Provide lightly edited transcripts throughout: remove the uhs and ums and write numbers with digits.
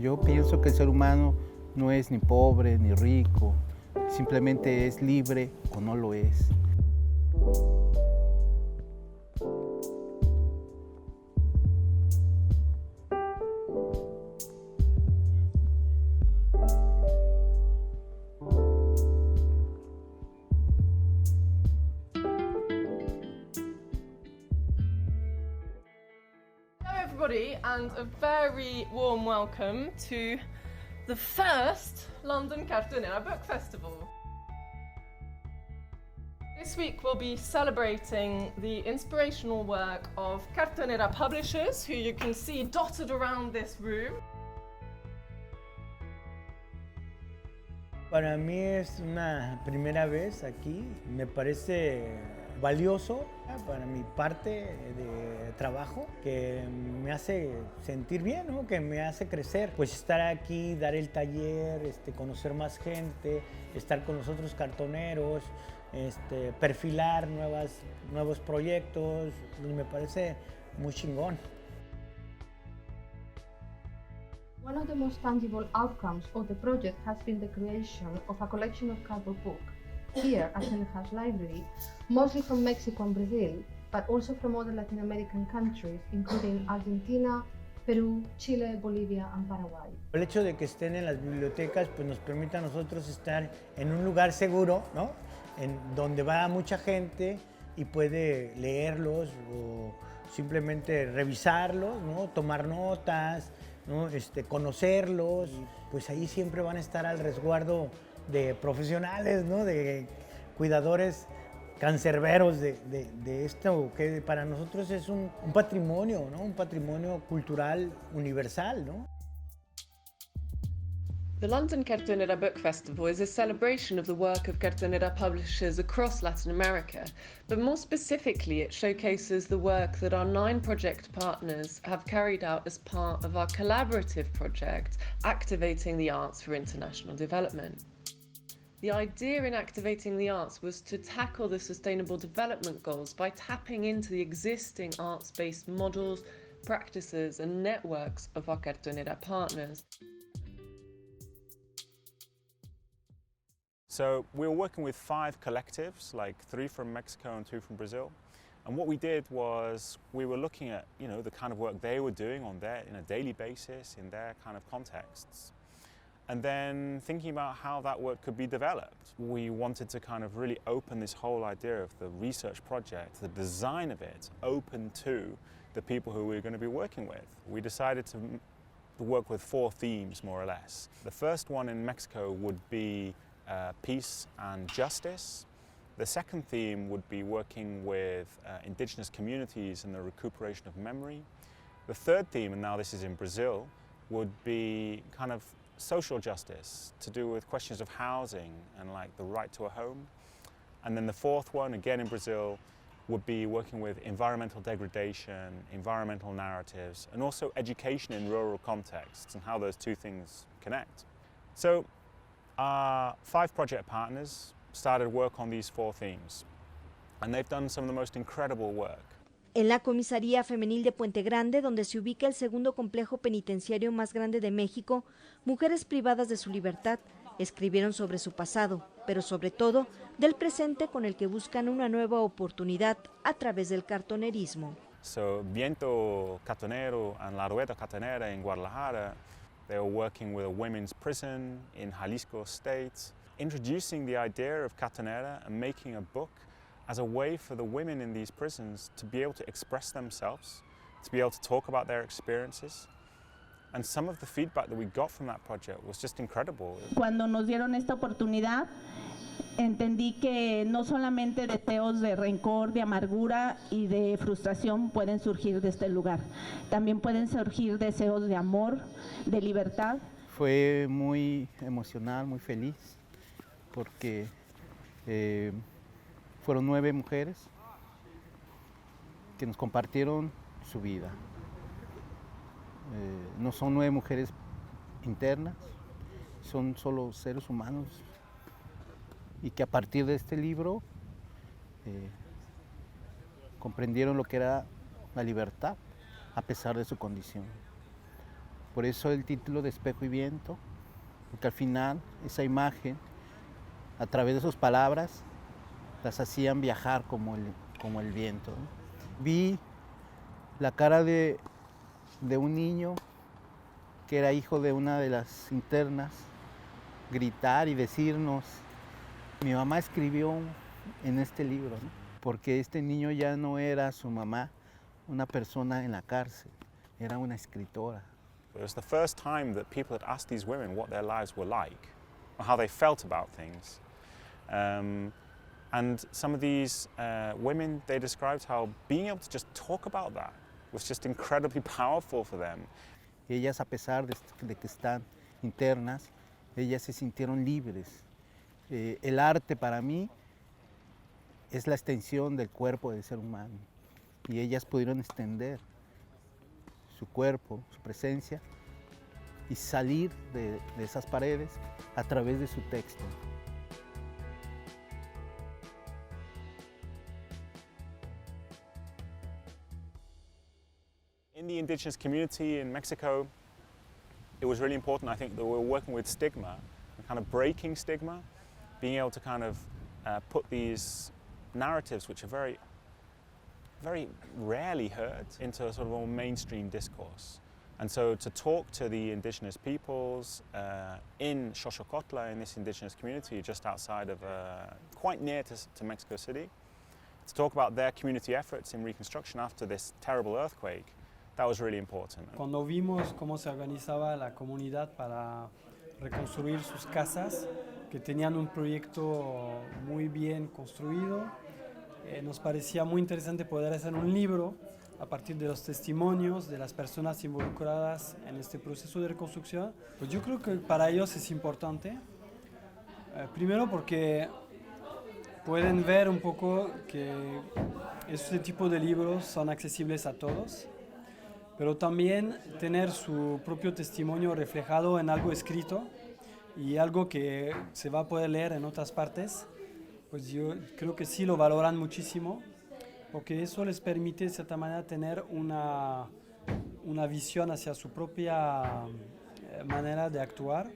Yo pienso que el ser humano no es ni pobre ni rico, simplemente es libre o no lo es. Everybody, and a very warm welcome to the first London Cartonera Book Festival. This week we'll be celebrating the inspirational work of Cartonera publishers, who you can see dotted around this room. Para mí es una primera vez aquí, me parece valioso para mi parte de trabajo, que me hace sentir bien, ¿no? Que me hace crecer. Pues estar aquí, dar el taller, conocer más gente, estar con los otros cartoneros, perfilar nuevos proyectos, me parece muy chingón. One of the most tangible outcomes of the project has been the creation of a collection of cardboard books here at the House Library, mostly from Mexico and Brazil, but also from other Latin American countries, including Argentina, Perú, Chile, Bolivia and Paraguay. El hecho de que estén en las bibliotecas pues nos permite a nosotros estar en un lugar seguro, ¿no? En donde va mucha gente y puede leerlos o simplemente revisarlos, ¿no? Tomar notas, ¿no? Conocerlos, pues ahí siempre van a estar al resguardo de profesionales, ¿no? De cuidadores cancerberos de esto que para nosotros es un patrimonio, ¿no? Un patrimonio cultural universal, ¿no? The London Cartonera Book Festival is a celebration of the work of Cartonera publishers across Latin America, but more specifically it showcases the work that our 9 project partners have carried out as part of our collaborative project, Activating the Arts for International Development. The idea in Activating the Arts was to tackle the Sustainable Development Goals by tapping into the existing arts-based models, practices and networks of our Cartonera partners. So we were working with 5 collectives, like 3 from Mexico and 2 from Brazil. And what we did was we were looking at, the kind of work they were doing on a daily basis in their kind of contexts. And then thinking about how that work could be developed. We wanted to kind of really open this whole idea of the research project, the design of it, open to the people who we were going to be working with. We decided to work with 4 themes, more or less. The first one in Mexico would be peace and justice. The second theme would be working with indigenous communities and the recuperation of memory. The third theme, and now this is in Brazil, would be kind of social justice, to do with questions of housing and like the right to a home. And then the fourth one, again in Brazil, would be working with environmental degradation, environmental narratives, and also education in rural contexts and how those 2 things connect. So our 5 project partners started work on these 4 themes, and they've done some of the most incredible work. En la comisaría femenil de Puente Grande, donde se ubica el segundo complejo penitenciario más grande de México, mujeres privadas de su libertad escribieron sobre su pasado, pero sobre todo del presente con el que buscan una nueva oportunidad a través del cartonerismo. So Viento Cartonero and la Rueda Cartonera in Guadalajara, they were working with a women's prison in Jalisco State, introducing the idea of cartonera and making a book as a way for the women in these prisons to be able to express themselves, to be able to talk about their experiences. And some of the feedback that we got from that project was just incredible. Cuando nos dieron esta oportunidad, entendí que no solamente deseos de rencor, de amargura y de frustración pueden surgir de este lugar. También pueden surgir deseos de amor, de libertad. Fue muy emocional, muy feliz, porque fueron 9 mujeres que nos compartieron su vida. No son 9 mujeres internas, son solo seres humanos, y que a partir de este libro comprendieron lo que era la libertad a pesar de su condición. Por eso el título de Espejo y Viento, porque al final esa imagen, a través de sus palabras, las hacían viajar como el viento, ¿no? Vi la cara de un niño que era hijo de una de las internas gritar y decirnos, mi mamá escribió en este libro, ¿no? Porque este niño ya no era su mamá, una persona en la cárcel, era una escritora. It was the first time that people had asked these women what their lives were like, or how they felt about things. And some of these women, they described how being able to just talk about that was just incredibly powerful for them. Ellas, a pesar de que están internas, ellas se sintieron libres. El arte para mí es la extensión del cuerpo del ser humano y ellas pudieron extender su cuerpo, su presencia y salir de esas paredes a través de su texto. In the indigenous community in Mexico, it was really important, I think, that we were working with stigma, and kind of breaking stigma, being able to kind of put these narratives, which are very, very rarely heard, into a sort of a mainstream discourse. And so to talk to the indigenous peoples in Xochocotla, in this indigenous community just outside of, quite near to Mexico City, to talk about their community efforts in reconstruction after this terrible earthquake, that was really important. Cuando vimos cómo se organizaba la comunidad para reconstruir sus casas, que tenían un proyecto muy bien construido, nos parecía muy interesante poder hacer un libro a partir de los testimonios de las personas involucradas en este proceso de reconstrucción. Pues yo creo que para ellos es importante, primero porque pueden ver un poco que este tipo de libros son accesibles a todos, pero también tener su propio testimonio reflejado en algo escrito y algo que se va a poder leer en otras partes, pues yo creo que sí lo valoran muchísimo, porque eso les permite de cierta manera tener una visión hacia su propia manera de actuar.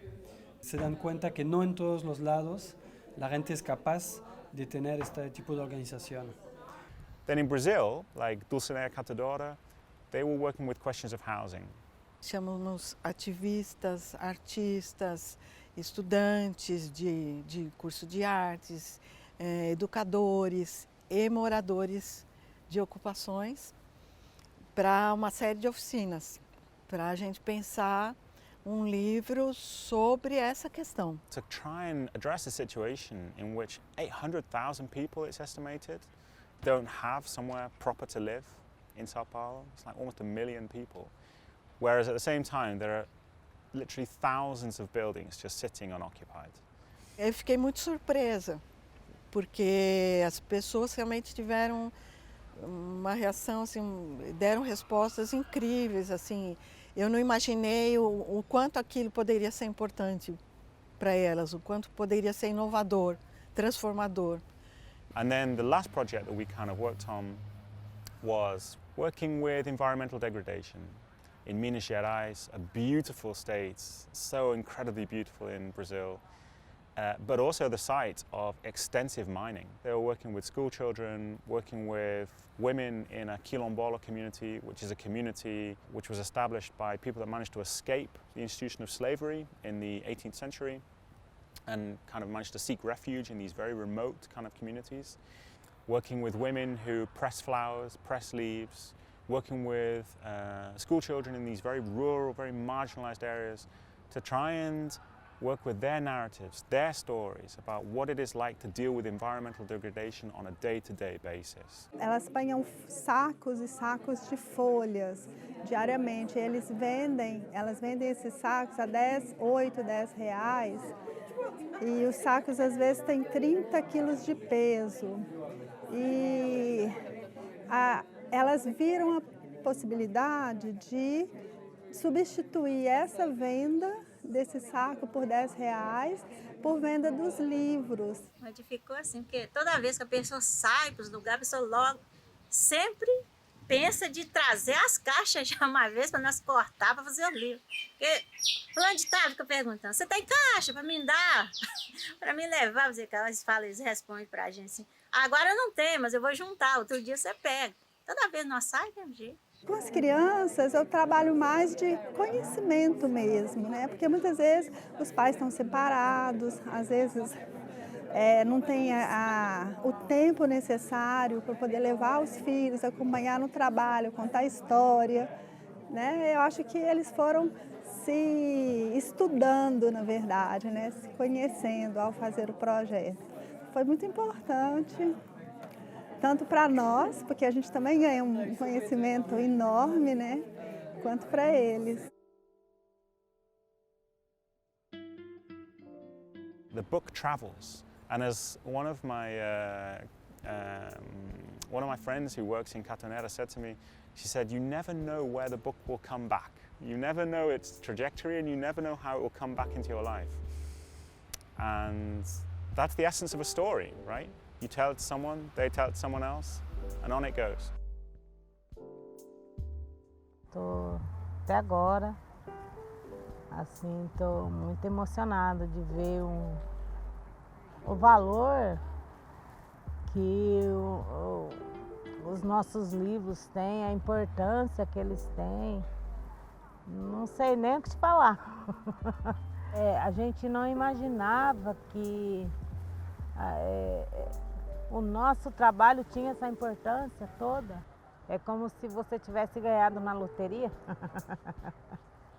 Se dan cuenta que no en todos los lados la gente es capaz de tener este tipo de organización. Then in Brazil, like Dulcinéia Catadora, they were working with questions of housing. Chamamos ativistas, artistas, estudantes de curso de artes, educadores e moradores de ocupações para uma série de oficinas, para a gente pensar livro sobre essa questão. To try and address a situation in which 800,000 people, it's estimated, don't have somewhere proper to live in Sao Paulo. It's like almost 1 million people. Whereas at the same time, there are literally thousands of buildings just sitting unoccupied. Eu fiquei muito surpresa, porque as pessoas realmente tiveram uma reação, assim, deram respostas incríveis, assim. Eu não imaginei o quanto aquilo poderia ser importante para elas, o quanto poderia ser inovador, transformador. And then the last project that we kind of worked on was working with environmental degradation in Minas Gerais, a beautiful state, so incredibly beautiful in Brazil, but also the site of extensive mining. They were working with school children, working with women in a quilombola community, which is a community which was established by people that managed to escape the institution of slavery in the 18th century and kind of managed to seek refuge in these very remote kind of communities. Working with women who press flowers, press leaves, working with school children in these very rural, very marginalized areas to try and work with their narratives, their stories about what it is like to deal with environmental degradation on a day-to-day basis. Elas apanham sacos e sacos de folhas diariamente. Elas vendem esses sacos a 8, 10 reais. E os sacos às vezes têm 30 quilos de peso. E elas viram a possibilidade de substituir essa venda desse saco por 10 reais por venda dos livros. Modificou assim, porque toda vez que a pessoa sai para os lugares, a pessoa logo sempre pensa de trazer as caixas já uma vez para nós cortar, para fazer o livro. Porque fulano de tal fica perguntando, você tem caixa para me dar? Para me levar? Eles respondem para a gente assim, agora não tem, mas eu vou juntar, outro dia você pega. Toda vez nós saímos, tem um jeito. Com as crianças, eu trabalho mais de conhecimento mesmo, né? Porque muitas vezes os pais estão separados, às vezes não tem o tempo necessário para poder levar os filhos, acompanhar no trabalho, contar história, né? Eu acho que eles foram se estudando, na verdade, né? Se conhecendo ao fazer o projeto. Foi muito importante. Tanto para nós, porque a gente também ganha um conhecimento enorme, né? Quanto para eles. The book travels, and as one of my friends who works in Cartonera said to me, she said, "You never know where the book will come back. You never know its trajectory, and you never know how it will come back into your life." And that's the essence of a story, right? You tell it to someone, they tell it to someone else, and on it goes. Tô até agora, assim, tô muito emocionada de ver o valor que os nossos livros têm, a importância que eles têm. Não sei nem o que te falar. A gente não imaginava que o nosso trabalho tinha essa importância toda. É como se você tivesse ganhado na loteria.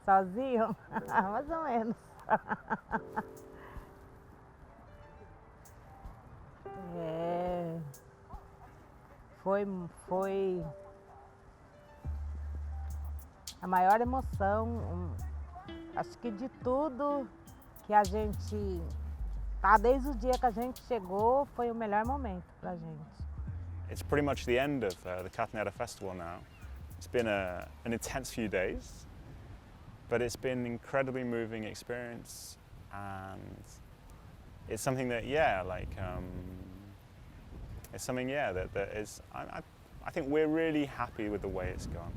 Sozinho? Mais ou menos. Foi a maior emoção, acho que de tudo que a gente desde o dia que a gente chegou, foi o melhor momento pra gente. It's pretty much the end of the Cartonera Festival now. It's been an intense few days, but it's been an incredibly moving experience, and it's something that, it's something, that is, I think we're really happy with the way it's gone.